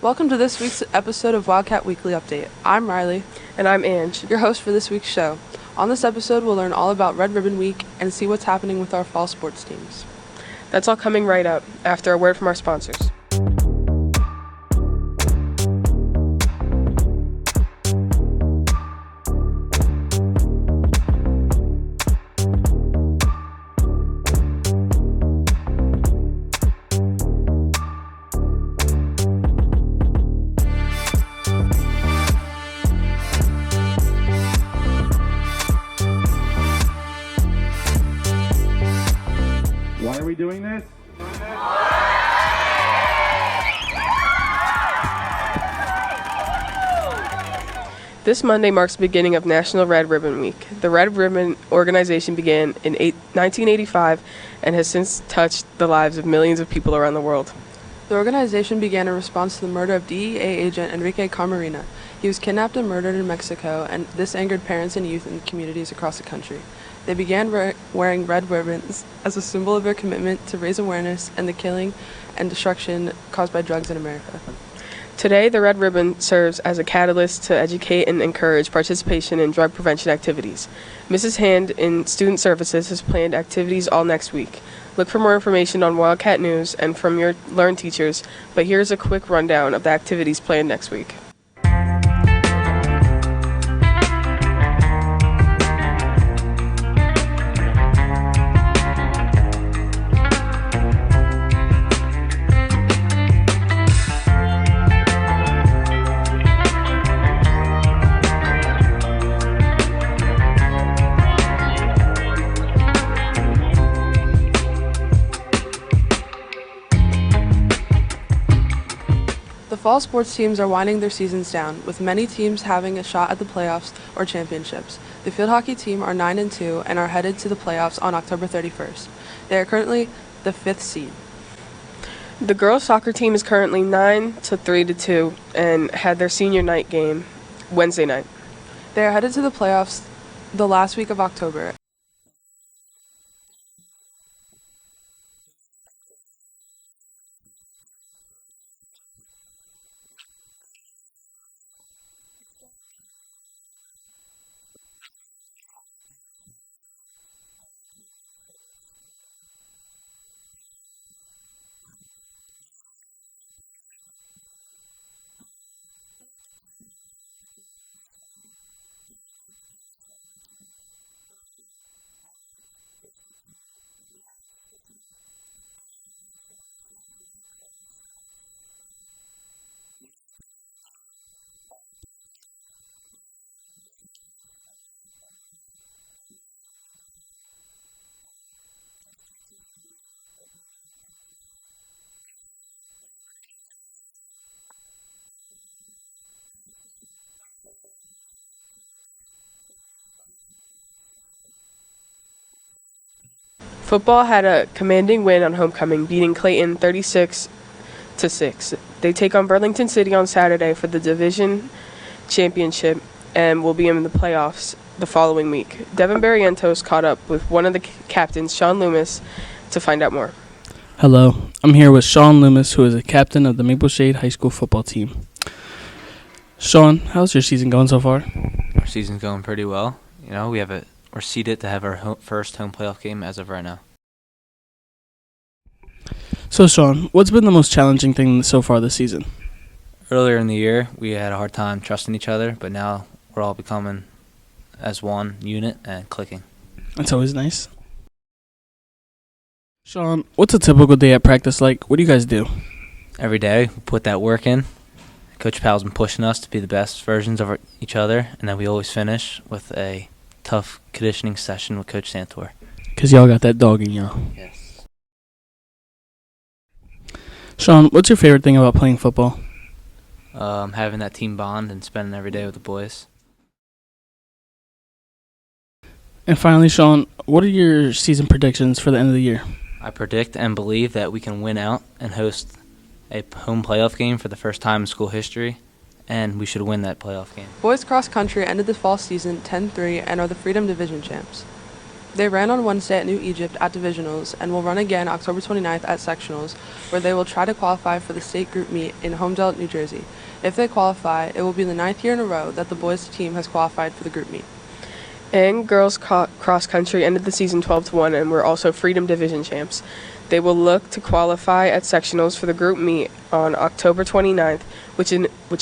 Welcome to this week's episode of Wildcat Weekly Update. I'm Riley. And I'm Ange, your host for this week's show. On this episode, we'll learn all about Red Ribbon Week and see what's happening with our fall sports teams. That's all coming right up after a word from our sponsors. Why are we doing this? This Monday marks the beginning of National Red Ribbon Week. The Red Ribbon organization began in 1985 and has since touched the lives of millions of people around the world. The organization began in response to the murder of DEA agent Enrique Camarena. He was kidnapped and murdered in Mexico, and this angered parents and youth in communities across the country. They began wearing red ribbons as a symbol of their commitment to raise awareness and the killing and destruction caused by drugs in America. Today, the Red Ribbon serves as a catalyst to educate and encourage participation in drug prevention activities. Mrs. Hand in Student Services has planned activities all next week. Look for more information on Wildcat News and from your Learn teachers, but here's a quick rundown of the activities planned next week. The fall sports teams are winding their seasons down, with many teams having a shot at the playoffs or championships. The field hockey team are 9-2 and are headed to the playoffs on October 31st. They are currently the 5th seed. The girls' soccer team is currently 9-3-2 and had their senior night game Wednesday night. They are headed to the playoffs the last week of October. Football had a commanding win on homecoming, beating Clayton 36-6. They take on Burlington City on Saturday for the division championship and will be in the playoffs the following week. Devin Barrientos caught up with one of the captains, Sean Loomis, to find out more. Hello, I'm here with Sean Loomis, who is a captain of the Maple Shade High School football team. Sean, how's your season going so far? Our season's going pretty well. You know, we're seeded to have our first home playoff game as of right now. So, Sean, what's been the most challenging thing so far this season? Earlier in the year, we had a hard time trusting each other, but now we're all becoming as one unit and clicking. That's always nice. Sean, what's a typical day at practice like? What do you guys do? Every day, we put that work in. Coach Powell's been pushing us to be the best versions of each other, and then we always finish with a tough conditioning session with Coach Santor. Because y'all got that dog in y'all. Yes. Sean, what's your favorite thing about playing football? Having that team bond and spending every day with the boys. And finally, Sean, what are your season predictions for the end of the year? I predict and believe that we can win out and host a home playoff game for the first time in school history, and we should win that playoff game. Boys cross country ended the fall season 10-3 and are the Freedom Division champs. They ran on Wednesday at New Egypt at divisionals and will run again October 29th at sectionals, where they will try to qualify for the state group meet in Homedale, New Jersey. If they qualify, it will be the 9th year in a row that the boys team has qualified for the group meet. And girls cross country ended the season 12-1 and were also Freedom Division champs. They will look to qualify at sectionals for the group meet on October 29th, which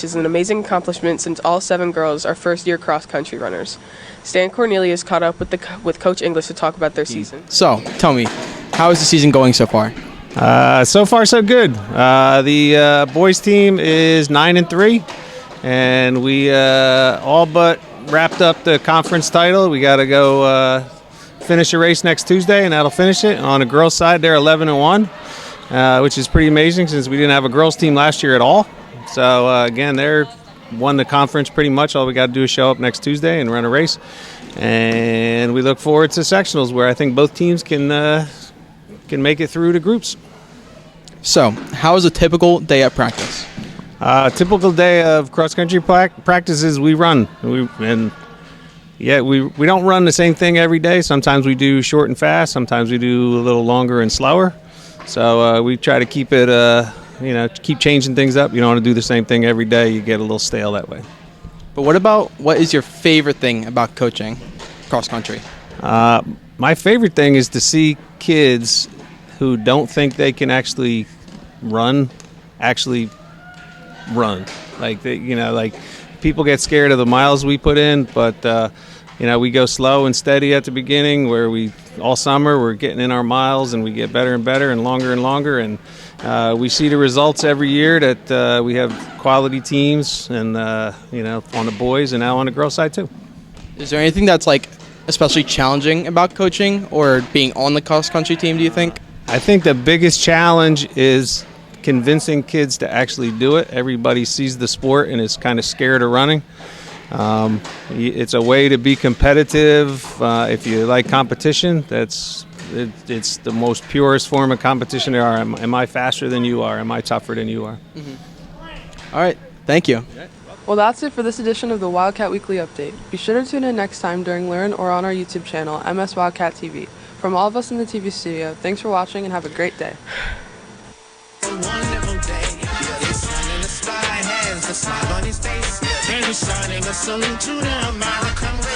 is an amazing accomplishment since all 7 girls are first-year cross-country runners. Stan Cornelius caught up with Coach English to talk about their season. So, tell me, how is the season going so far? So far, so good. The boys team is 9-3, and we all but wrapped up the conference title. We got to go finish a race next Tuesday, and that'll finish it. On the girls' side, they're 11-1, which is pretty amazing since we didn't have a girls' team last year at all. So again, they're won the conference pretty much. All we got to do is show up next Tuesday and run a race, and we look forward to sectionals where I think both teams can make it through to groups. So, how is a typical day at practice? Typical day of cross-country practices, we run. We don't run the same thing every day. Sometimes we do short and fast. Sometimes we do a little longer and slower. So we try to keep it, keep changing things up. You don't want to do the same thing every day. You get a little stale that way. But what is your favorite thing about coaching cross-country? My favorite thing is to see kids who don't think they can actually run. Like people get scared of the miles we put in, but we go slow and steady at the beginning where all summer we're getting in our miles and we get better and better and longer, and we see the results every year that we have quality teams and on the boys and now on the girls side too. Is there anything that's like especially challenging about coaching or being on the cross-country team, do you think? I think the biggest challenge is convincing kids to actually do it. Everybody sees the sport and is kind of scared of running. It's a way to be competitive. If you like competition, it's the most purest form of competition there are. Am I faster than you are? Am I tougher than you are? Mm-hmm. All right, thank you. Well, that's it for this edition of the Wildcat Weekly Update. Be sure to tune in next time during Learn or on our YouTube channel, MS Wildcat TV. From all of us in the TV studio, thanks for watching and have a great day. A wonderful day. The sun in the sky has a smile on his face. And he's shining a salute to the American race.